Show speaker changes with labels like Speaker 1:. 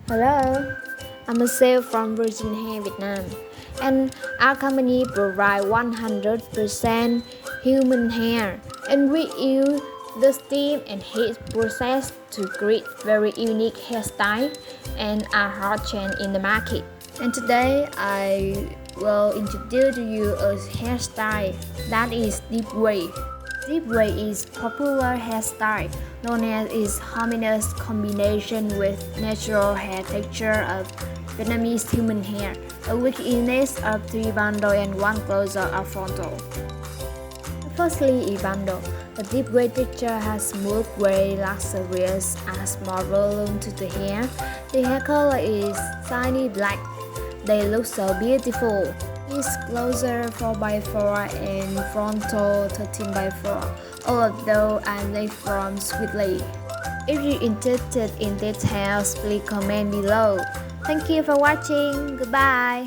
Speaker 1: Hello, I'm a sale from Virgin Hair Vietnam, and our company provides 100% human hair, and we use the steam and heat process to create very unique hairstyle and a hot trend in the market. And today I will introduce to you a hairstyle that is deep wave. Deep wave is popular hairstyle known as its harmonious combination with natural hair texture of Vietnamese human hair, a weak image of three bundle and one closer of frontal. Firstly, bundle. The deep wave texture has smooth, very luxurious, and small volume to the hair. The hair color is shiny black. They look so beautiful. It's closer 4x4 and frontal 13x4. All of those are made from sweetly. If you're interested in details, please comment below. Thank you for watching. Goodbye.